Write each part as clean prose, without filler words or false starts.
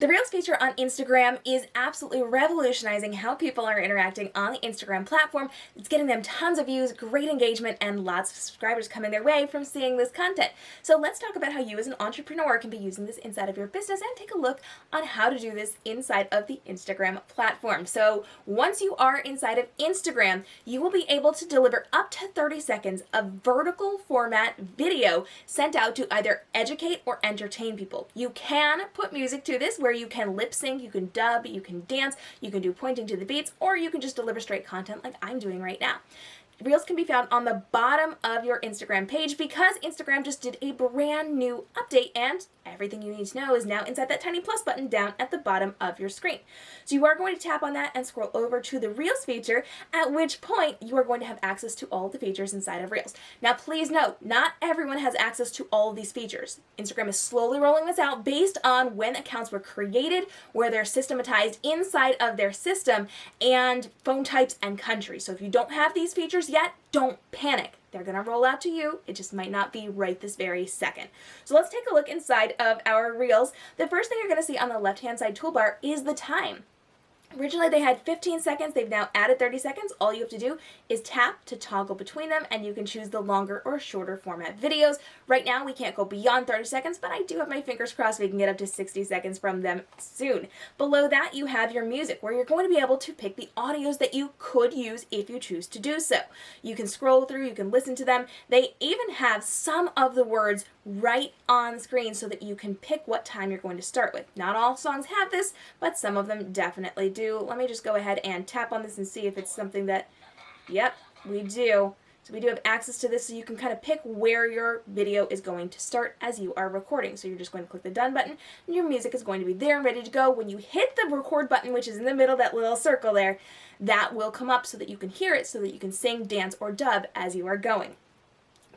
The Reels feature on Instagram is absolutely revolutionizing how people are interacting on the Instagram platform. It's getting them tons of views, great engagement, and lots of subscribers coming their way from seeing this content. So let's talk about how you as an entrepreneur can be using this inside of your business and take a look on how to do this inside of the Instagram platform. So once you are inside of Instagram, you will be able to deliver up to 30 seconds of vertical format video sent out to either educate or entertain people. You can put music to this where you can lip sync, you can dub, you can dance, you can do pointing to the beats, or you can just deliver straight content like I'm doing right now. Reels can be found on the bottom of your Instagram page because Instagram just did a brand new update and everything you need to know is now inside that tiny plus button down at the bottom of your screen. So you are going to tap on that and scroll over to the Reels feature, at which point you are going to have access to all the features inside of Reels. Now please note, not everyone has access to all of these features. Instagram is slowly rolling this out based on when accounts were created, where they're systematized inside of their system, and phone types and countries. So if you don't have these features yet, don't panic. They're going to roll out to you. It just might not be right this very second. So let's take a look inside of our Reels. The first thing you're going to see on the left-hand side toolbar is the time. Originally they had 15 seconds, they've now added 30 seconds. All you have to do is tap to toggle between them and you can choose the longer or shorter format videos. Right now we can't go beyond 30 seconds, but I do have my fingers crossed we can get up to 60 seconds from them soon. Below that you have your music where you're going to be able to pick the audios that you could use if you choose to do so. You can scroll through, you can listen to them. They even have some of the words right on screen so that you can pick what time you're going to start with. Not all songs have this, but some of them definitely do. Let me just go ahead and tap on this and see if it's something that, yep, we do. So we do have access to this so you can kind of pick where your video is going to start as you are recording. So you're just going to click the done button and your music is going to be there and ready to go. When you hit the record button, which is in the middle, that little circle there, that will come up so that you can hear it, so that you can sing, dance, or dub as you are going.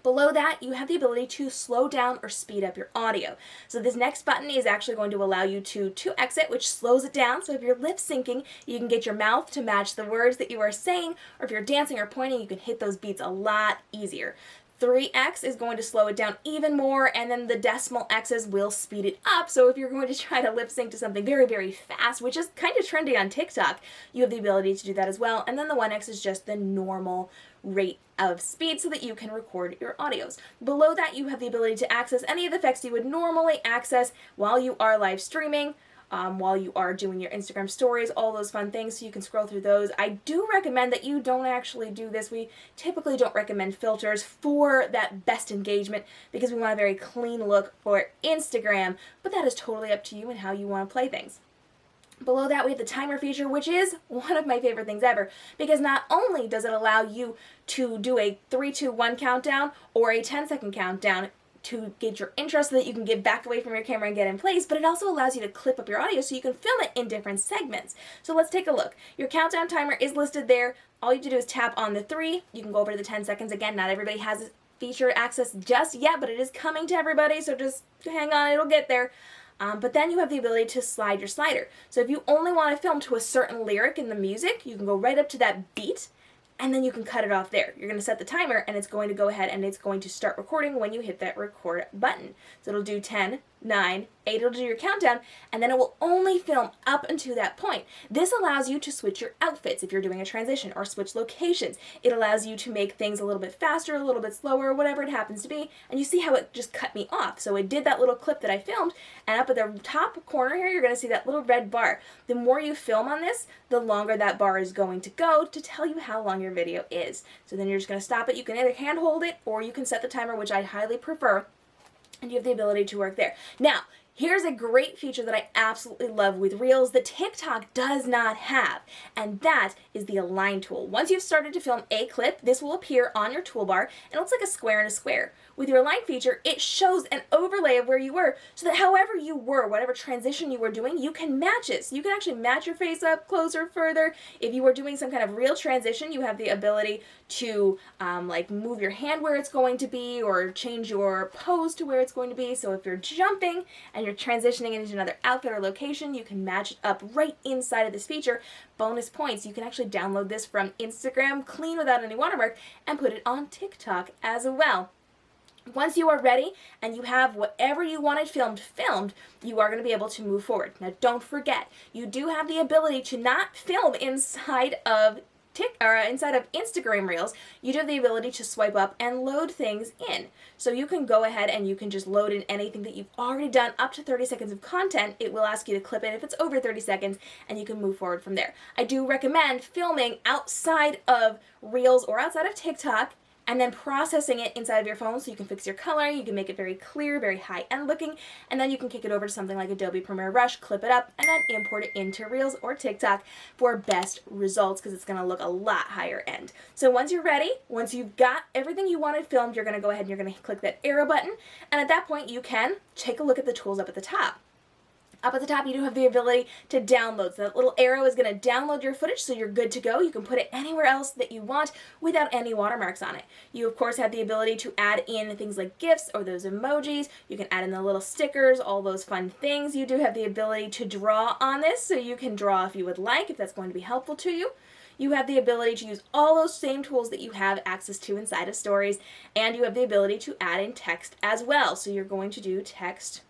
Below that, you have the ability to slow down or speed up your audio. So this next button is actually going to allow you to exit, which slows it down. So if you're lip syncing, you can get your mouth to match the words that you are saying, or if you're dancing or pointing, you can hit those beats a lot easier. 3x is going to slow it down even more, and then the decimal x's will speed it up. So if you're going to try to lip sync to something very, very fast, which is kind of trendy on TikTok, you have the ability to do that as well. And then the 1x is just the normal rate of speed so that you can record your audios. Below that, you have the ability to access any of the effects you would normally access while you are live streaming, while you are doing your Instagram stories, all those fun things, so you can scroll through those. I do recommend that you don't actually do this. We typically don't recommend filters for that best engagement because we want a very clean look for Instagram, but that is totally up to you and how you want to play things. Below that, we have the timer feature, which is one of my favorite things ever, because not only does it allow you to do a 3, 2, 1 countdown or a 10-second countdown to get your intro so that you can get back away from your camera and get in place, but it also allows you to clip up your audio so you can film it in different segments. So let's take a look. Your countdown timer is listed there. All you have to do is tap on the 3. You can go over to the 10 seconds. Again, not everybody has feature access just yet, but it is coming to everybody, so just hang on, it'll get there. But then you have the ability to slide your slider. So if you only want to film to a certain lyric in the music, you can go right up to that beat, and then you can cut it off there. You're going to set the timer, and it's going to go ahead and it's going to start recording when you hit that record button. So it'll do 10, 9, 8, it'll do your countdown, and then it will only film up until that point. This allows you to switch your outfits if you're doing a transition, or switch locations. It allows you to make things a little bit faster, a little bit slower, whatever it happens to be, and you see how it just cut me off. So it did that little clip that I filmed, and up at the top corner here, you're going to see that little red bar. The more you film on this, the longer that bar is going to go to tell you how long your video is. So then you're just going to stop it. You can either hand hold it, or you can set the timer, which I highly prefer, and you have the ability to work there. Now, here's a great feature that I absolutely love with Reels that TikTok does not have, and that is the align tool. Once you've started to film a clip, this will appear on your toolbar, and it looks like a square in a square. With your align feature, it shows an overlay of where you were, so that however you were, whatever transition you were doing, you can match it. So you can actually match your face up closer, further. If you were doing some kind of real transition, you have the ability to like move your hand where it's going to be, or change your pose to where it's going to be. So if you're jumping and you're transitioning into another outfit or location, you can match it up right inside of this feature. Bonus points, you can actually download this from Instagram clean without any watermark and put it on TikTok as well. Once you are ready and you have whatever you wanted filmed, you are going to be able to move forward. Now, don't forget, you do have the ability to not film inside of inside of Instagram Reels. You do have the ability to swipe up and load things in. So you can go ahead and you can just load in anything that you've already done up to 30 seconds of content. It will ask you to clip it if it's over 30 seconds, and you can move forward from there. I do recommend filming outside of Reels or outside of TikTok, and then processing it inside of your phone so you can fix your coloring, you can make it very clear, very high-end looking, and then you can kick it over to something like Adobe Premiere Rush, clip it up, and then import it into Reels or TikTok for best results, because it's going to look a lot higher end. So once you're ready, once you've got everything you wanted filmed, you're going to go ahead and you're going to click that arrow button, and at that point you can take a look at the tools up at the top. Up at the top, you do have the ability to download. So that little arrow is going to download your footage, so you're good to go. You can put it anywhere else that you want without any watermarks on it. You, of course, have the ability to add in things like GIFs or those emojis. You can add in the little stickers, all those fun things. You do have the ability to draw on this, so you can draw if you would like, if that's going to be helpful to you. You have the ability to use all those same tools that you have access to inside of Stories, and you have the ability to add in text as well. So you're going to do text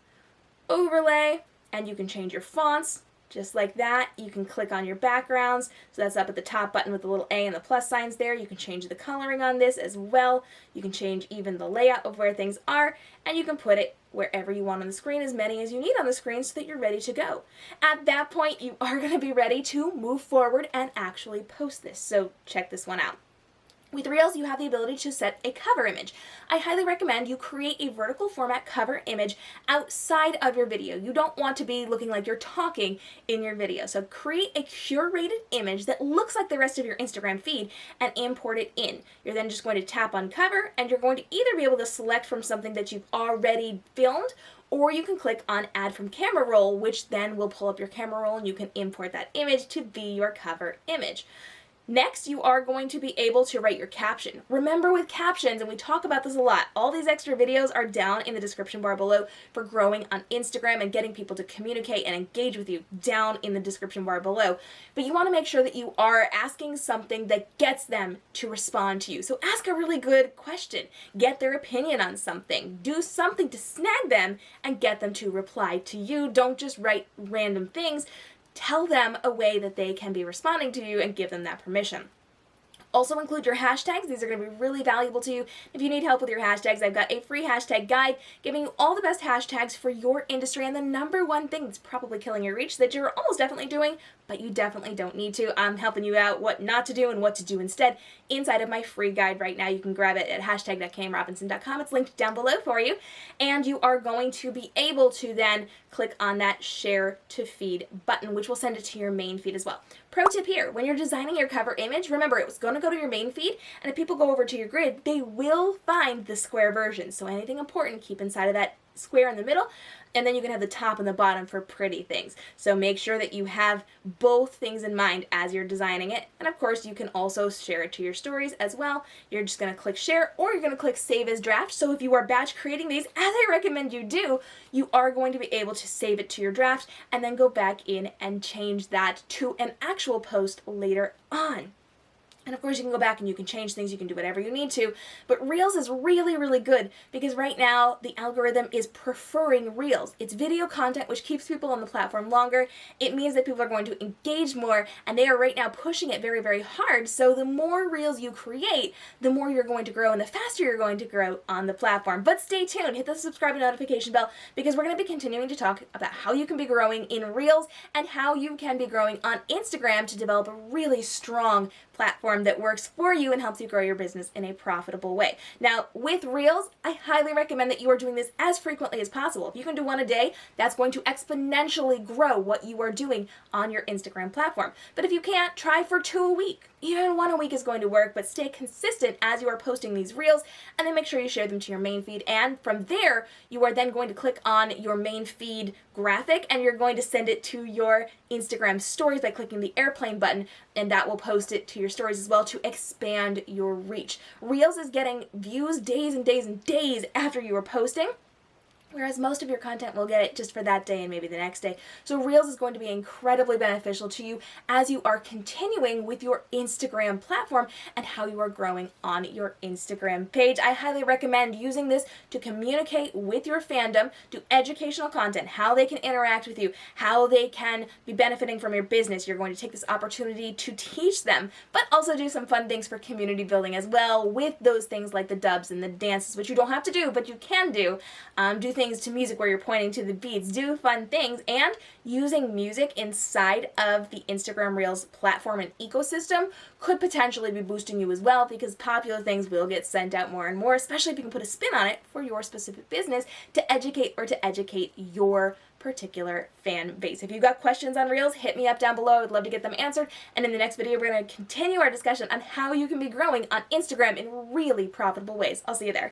overlay, and you can change your fonts just like that. You can click on your backgrounds, so that's up at the top button with the little A and the plus signs there. You can change the coloring on this as well. You can change even the layout of where things are, and you can put it wherever you want on the screen, as many as you need on the screen, so that you're ready to go. At that point, you are going to be ready to move forward and actually post this. So check this one out. With Reels, you have the ability to set a cover image. I highly recommend you create a vertical format cover image outside of your video. You don't want to be looking like you're talking in your video. So create a curated image that looks like the rest of your Instagram feed and import it in. You're then just going to tap on cover, and you're going to either be able to select from something that you've already filmed, or you can click on add from camera roll, which then will pull up your camera roll and you can import that image to be your cover image. Next, you are going to be able to write your caption. Remember, with captions, and we talk about this a lot, all these extra videos are down in the description bar below for growing on Instagram and getting people to communicate and engage with you, down in the description bar below. But you want to make sure that you are asking something that gets them to respond to you. So ask a really good question. Get their opinion on something. Do something to snag them and get them to reply to you. Don't just write random things. Tell them a way that they can be responding to you and give them that permission. Also include your hashtags. These are going to be really valuable to you. If you need help with your hashtags, I've got a free hashtag guide giving you all the best hashtags for your industry, and the number one thing that's probably killing your reach that you're almost definitely doing, but you definitely don't need to. I'm helping you out what not to do and what to do instead inside of my free guide right now. You can grab it at hashtag.kamrobinson.com. It's linked down below for you, and you are going to be able to then click on that share to feed button, which will send it to your main feed as well. Pro tip here, when you're designing your cover image, remember it was going to go to your main feed, and if people go over to your grid, they will find the square version. So anything important, keep inside of that square in the middle, and then you can have the top and the bottom for pretty things. So make sure that you have both things in mind as you're designing it. And of course, you can also share it to your stories as well. You're just going to click share, or you're going to click save as draft. So if you are batch creating these, as I recommend you do, you are going to be able to save it to your draft and then go back in and change that to an actual post later on. And of course, you can go back and you can change things, you can do whatever you need to, but Reels is really, really good because right now the algorithm is preferring Reels. It's video content, which keeps people on the platform longer. It means that people are going to engage more, and they are right now pushing it very, very hard. So the more Reels you create, the more you're going to grow and the faster you're going to grow on the platform. But stay tuned, hit the subscribe and notification bell, because we're going to be continuing to talk about how you can be growing in Reels and how you can be growing on Instagram to develop a really strong platform that works for you and helps you grow your business in a profitable way. Now, with Reels, I highly recommend that you are doing this as frequently as possible. If you can do one a day, that's going to exponentially grow what you are doing on your Instagram platform. But if you can't, try for 2 a week. Even 1 a week is going to work, but stay consistent as you are posting these Reels, and then make sure you share them to your main feed. And from there, you are then going to click on your main feed graphic, and you're going to send it to your Instagram stories by clicking the airplane button, and that will post it to your stories as well to expand your reach. Reels is getting views days and days and days after you are posting. whereas most of your content will get it just for that day and maybe the next day. So Reels is going to be incredibly beneficial to you as you are continuing with your Instagram platform and how you are growing on your Instagram page. I highly recommend using this to communicate with your fandom, do educational content, how they can interact with you, how they can be benefiting from your business. You're going to take this opportunity to teach them, but also do some fun things for community building as well with those things like the dubs and the dances, which you don't have to do, but you can do. Do things to music where you're pointing to the beats, do fun things, and using music inside of the Instagram Reels platform and ecosystem could potentially be boosting you as well, because popular things will get sent out more and more, especially if you can put a spin on it for your specific business to educate your particular fan base. If you've got questions on Reels, hit me up down below. I would love to get them answered. And in the next video, we're going to continue our discussion on how you can be growing on Instagram in really profitable ways. I'll see you there.